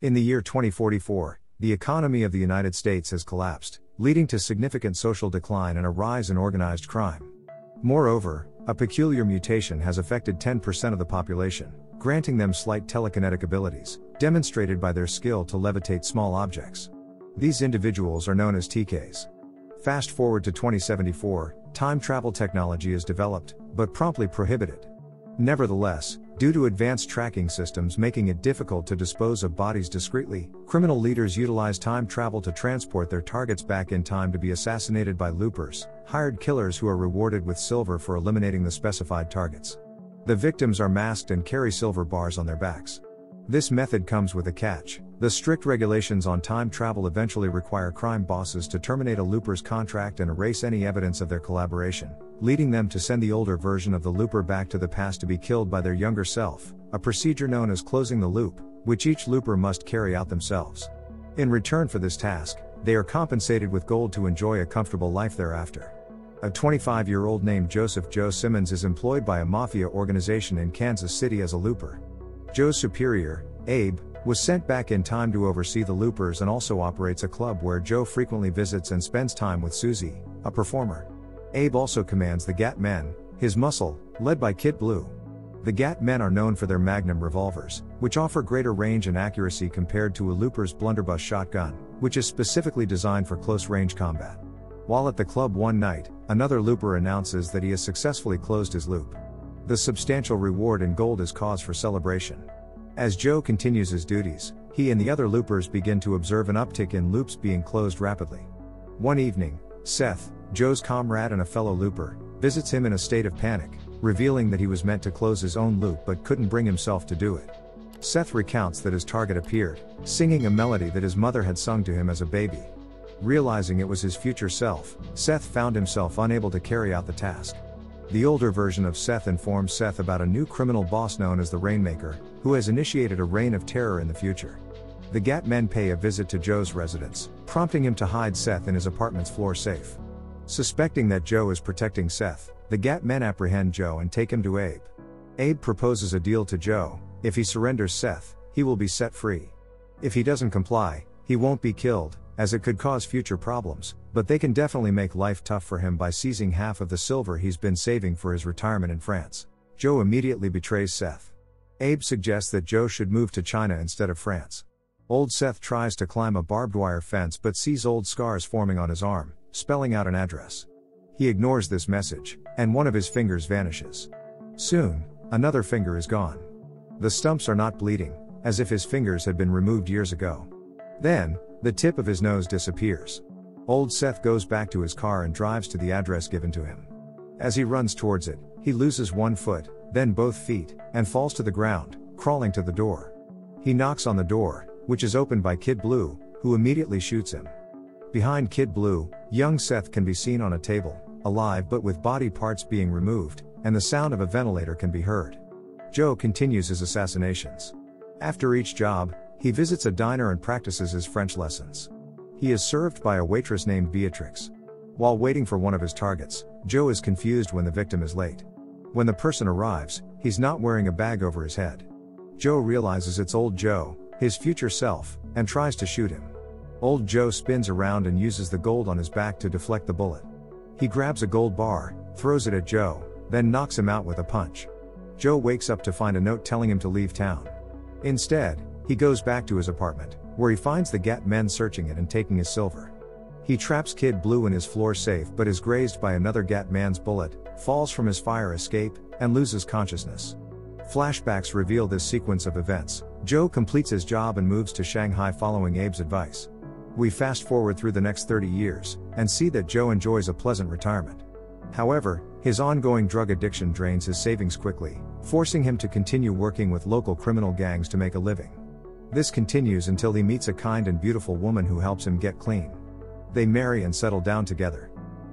In the year 2044, the economy of the United States has collapsed, leading to significant social decline and a rise in organized crime. Moreover, a peculiar mutation has affected 10% of the population, granting them slight telekinetic abilities, demonstrated by their skill to levitate small objects. These individuals are known as TKs. Fast forward to 2074, time travel technology is developed, but promptly prohibited. Nevertheless, due to advanced tracking systems making it difficult to dispose of bodies discreetly, criminal leaders utilize time travel to transport their targets back in time to be assassinated by loopers, hired killers who are rewarded with silver for eliminating the specified targets. The victims are masked and carry silver bars on their backs. This method comes with a catch. The strict regulations on time travel eventually require crime bosses to terminate a looper's contract and erase any evidence of their collaboration, leading them to send the older version of the looper back to the past to be killed by their younger self, a procedure known as closing the loop, which each looper must carry out themselves. In return for this task, they are compensated with gold to enjoy a comfortable life thereafter. A 25-year-old named Joseph Joe Simmons is employed by a mafia organization in Kansas City as a looper. Joe's superior, Abe, was sent back in time to oversee the loopers and also operates a club where Joe frequently visits and spends time with Susie, a performer. Abe also commands the Gat Men, his muscle, led by Kid Blue. The Gat Men are known for their Magnum revolvers, which offer greater range and accuracy compared to a looper's blunderbuss shotgun, which is specifically designed for close-range combat. While at the club one night, another looper announces that he has successfully closed his loop. The substantial reward in gold is cause for celebration. As Joe continues his duties, he and the other loopers begin to observe an uptick in loops being closed rapidly. One evening, Seth, Joe's comrade and a fellow looper, visits him in a state of panic, revealing that he was meant to close his own loop but couldn't bring himself to do it. Seth recounts that his target appeared, singing a melody that his mother had sung to him as a baby. Realizing it was his future self, Seth found himself unable to carry out the task. The older version of Seth informs Seth about a new criminal boss known as the Rainmaker, who has initiated a reign of terror in the future. The Gat Men pay a visit to Joe's residence, prompting him to hide Seth in his apartment's floor safe. Suspecting that Joe is protecting Seth, the Gat Men apprehend Joe and take him to Abe. Abe proposes a deal to Joe: if he surrenders Seth, he will be set free. If he doesn't comply, he won't be killed, as it could cause future problems, but they can definitely make life tough for him by seizing half of the silver he's been saving for his retirement in France. Joe immediately betrays Seth. Abe suggests that Joe should move to China instead of France. Old Seth tries to climb a barbed wire fence but sees old scars forming on his arm, spelling out an address. He ignores this message, and one of his fingers vanishes. Soon, another finger is gone. The stumps are not bleeding, as if his fingers had been removed years ago. Then, the tip of his nose disappears. Old Seth goes back to his car and drives to the address given to him. As he runs towards it, he loses one foot, then both feet, and falls to the ground, crawling to the door. He knocks on the door, which is opened by Kid Blue, who immediately shoots him. Behind Kid Blue, young Seth can be seen on a table, alive but with body parts being removed, and the sound of a ventilator can be heard. Joe continues his assassinations. After each job, he visits a diner and practices his French lessons. He is served by a waitress named Beatrix. While waiting for one of his targets, Joe is confused when the victim is late. When the person arrives, he's not wearing a bag over his head. Joe realizes it's old Joe, his future self, and tries to shoot him. Old Joe spins around and uses the gold on his back to deflect the bullet. He grabs a gold bar, throws it at Joe, then knocks him out with a punch. Joe wakes up to find a note telling him to leave town. Instead, he goes back to his apartment, where he finds the Gat Men searching it and taking his silver. He traps Kid Blue in his floor safe but is grazed by another Gat Man's bullet, falls from his fire escape, and loses consciousness. Flashbacks reveal this sequence of events. Joe completes his job and moves to Shanghai following Abe's advice. We fast forward through the next 30 years, and see that Joe enjoys a pleasant retirement. However, his ongoing drug addiction drains his savings quickly, forcing him to continue working with local criminal gangs to make a living. This continues until he meets a kind and beautiful woman who helps him get clean. They marry and settle down together.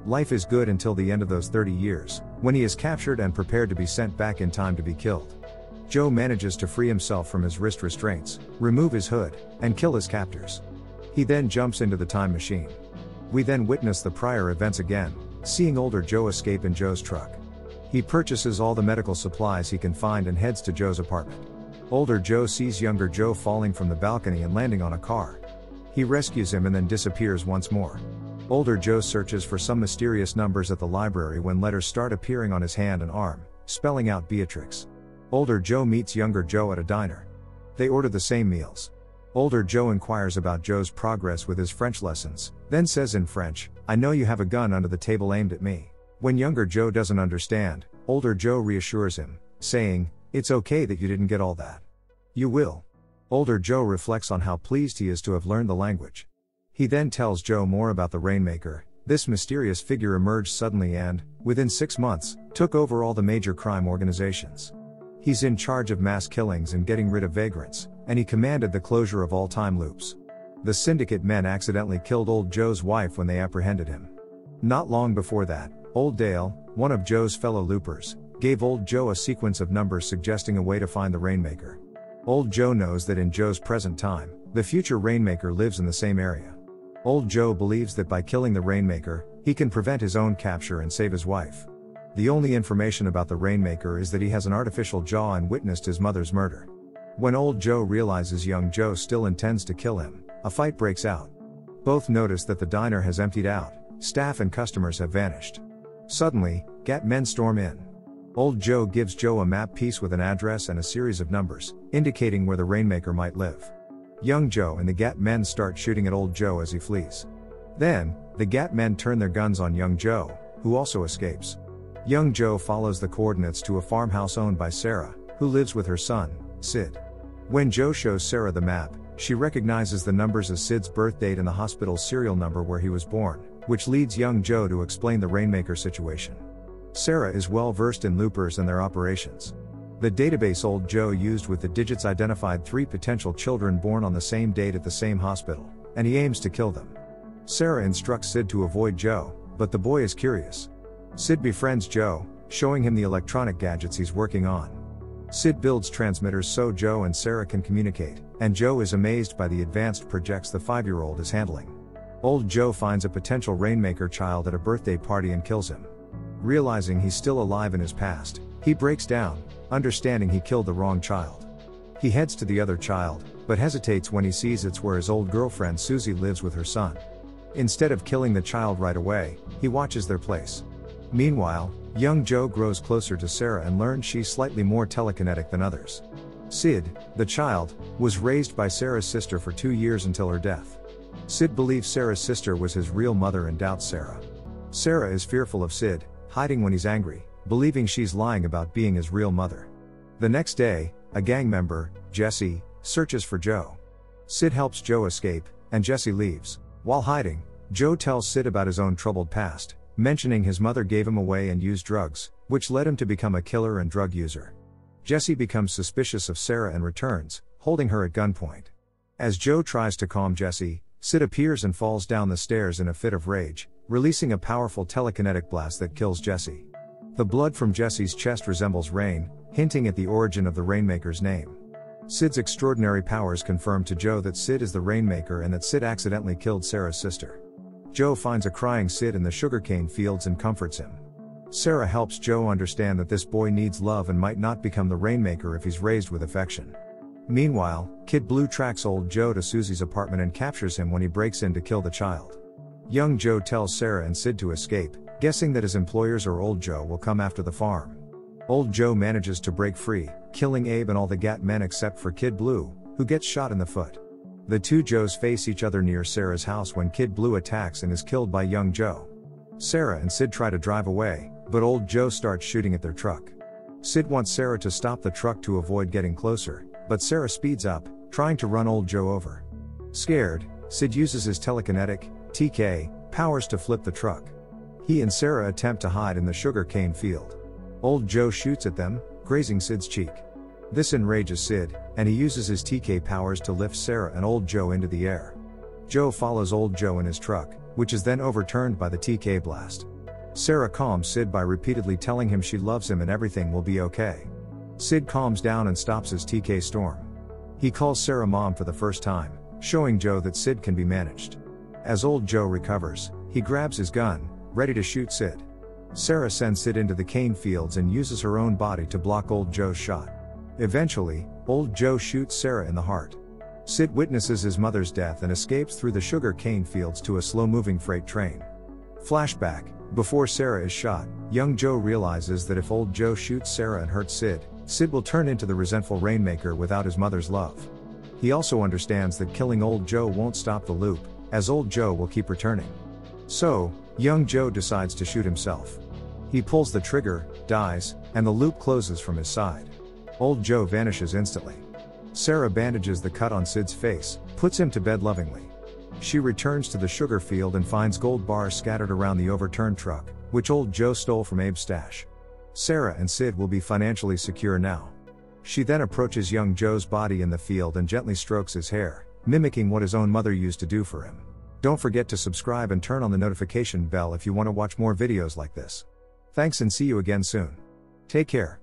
Life is good until the end of those 30 years, when he is captured and prepared to be sent back in time to be killed. Joe manages to free himself from his wrist restraints, remove his hood, and kill his captors. He then jumps into the time machine. We then witness the prior events again, seeing older Joe escape in Joe's truck. He purchases all the medical supplies he can find and heads to Joe's apartment. Older Joe sees younger Joe falling from the balcony and landing on a car. He rescues him and then disappears once more. Older Joe searches for some mysterious numbers at the library when letters start appearing on his hand and arm, spelling out Beatrix. Older Joe meets younger Joe at a diner. They order the same meals. Older Joe inquires about Joe's progress with his French lessons, then says in French, "I know you have a gun under the table aimed at me." When younger Joe doesn't understand, older Joe reassures him, saying, "It's okay that you didn't get all that. You will." Older Joe reflects on how pleased he is to have learned the language. He then tells Joe more about the Rainmaker. This mysterious figure emerged suddenly and, within 6 months, took over all the major crime organizations. He's in charge of mass killings and getting rid of vagrants, and he commanded the closure of all time loops. The syndicate men accidentally killed old Joe's wife when they apprehended him. Not long before that, Old Dale, one of Joe's fellow loopers, gave old Joe a sequence of numbers suggesting a way to find the Rainmaker. Old Joe knows that in Joe's present time, the future Rainmaker lives in the same area. Old Joe believes that by killing the Rainmaker, he can prevent his own capture and save his wife. The only information about the Rainmaker is that he has an artificial jaw and witnessed his mother's murder. When old Joe realizes young Joe still intends to kill him, a fight breaks out. Both notice that the diner has emptied out, staff and customers have vanished. Suddenly, GAT men storm in. Old Joe gives Joe a map piece with an address and a series of numbers, indicating where the Rainmaker might live. Young Joe and the GAT men start shooting at old Joe as he flees. Then, the GAT men turn their guns on young Joe, who also escapes. Young Joe follows the coordinates to a farmhouse owned by Sarah, who lives with her son, Sid. When Joe shows Sarah the map, she recognizes the numbers as Sid's birth date and the hospital's serial number where he was born, which leads young Joe to explain the Rainmaker situation. Sarah is well versed in loopers and their operations. The database old Joe used with the digits identified 3 potential children born on the same date at the same hospital, and he aims to kill them. Sarah instructs Sid to avoid Joe, but the boy is curious. Sid befriends Joe, showing him the electronic gadgets he's working on. Sid builds transmitters so Joe and Sarah can communicate, and Joe is amazed by the advanced projects the 5-year-old is handling. Old Joe finds a potential Rainmaker child at a birthday party and kills him. Realizing he's still alive in his past, he breaks down, understanding he killed the wrong child. He heads to the other child, but hesitates when he sees it's where his old girlfriend Susie lives with her son. Instead of killing the child right away, he watches their place. Meanwhile, young Joe grows closer to Sarah and learns she's slightly more telekinetic than others. Sid, the child, was raised by Sarah's sister for 2 years until her death. Sid believes Sarah's sister was his real mother and doubts Sarah. Sarah is fearful of Sid, hiding when he's angry, believing she's lying about being his real mother. The next day, a gang member, Jesse, searches for Joe. Sid helps Joe escape, and Jesse leaves. While hiding, Joe tells Sid about his own troubled past, mentioning his mother gave him away and used drugs, which led him to become a killer and drug user. Jesse becomes suspicious of Sarah and returns, holding her at gunpoint. As Joe tries to calm Jesse, Sid appears and falls down the stairs in a fit of rage, releasing a powerful telekinetic blast that kills Jesse. The blood from Jesse's chest resembles rain, hinting at the origin of the Rainmaker's name. Sid's extraordinary powers confirm to Joe that Sid is the Rainmaker and that Sid accidentally killed Sarah's sister. Joe finds a crying Sid in the sugarcane fields and comforts him. Sarah helps Joe understand that this boy needs love and might not become the Rainmaker if he's raised with affection. Meanwhile, Kid Blue tracks old Joe to Susie's apartment and captures him when he breaks in to kill the child. Young Joe tells Sarah and Sid to escape, guessing that his employers or old Joe will come after the farm. Old Joe manages to break free, killing Abe and all the GAT men except for Kid Blue, who gets shot in the foot. The two Joes face each other near Sarah's house when Kid Blue attacks and is killed by young Joe. Sarah and Sid try to drive away, but old Joe starts shooting at their truck. Sid wants Sarah to stop the truck to avoid getting closer, but Sarah speeds up, trying to run old Joe over. Scared, Sid uses his telekinetic, TK, powers to flip the truck. He and Sarah attempt to hide in the sugar cane field. Old Joe shoots at them, grazing Sid's cheek. This enrages Sid, and he uses his TK powers to lift Sarah and old Joe into the air. Joe follows old Joe in his truck, which is then overturned by the TK blast. Sarah calms Sid by repeatedly telling him she loves him and everything will be okay. Sid calms down and stops his TK storm. He calls Sarah Mom for the first time, showing Joe that Sid can be managed. As old Joe recovers, he grabs his gun, ready to shoot Sid. Sarah sends Sid into the cane fields and uses her own body to block old Joe's shot. Eventually, old Joe shoots Sarah in the heart. Sid witnesses his mother's death and escapes through the sugar cane fields to a slow-moving freight train. Flashback: before Sarah is shot, young Joe realizes that if old Joe shoots Sarah and hurts Sid, Sid will turn into the resentful rainmaker without his mother's love. He also understands that killing old Joe won't stop the loop, as old Joe will keep returning. So, young Joe decides to shoot himself. He pulls the trigger, dies, and the loop closes from his side. Old Joe vanishes instantly. Sarah bandages the cut on Sid's face, puts him to bed lovingly. She returns to the sugar field and finds gold bars scattered around the overturned truck, which old Joe stole from Abe's stash. Sarah and Sid will be financially secure now. She then approaches young Joe's body in the field and gently strokes his hair, mimicking what his own mother used to do for him. Don't forget to subscribe and turn on the notification bell if you want to watch more videos like this. Thanks and see you again soon. Take care.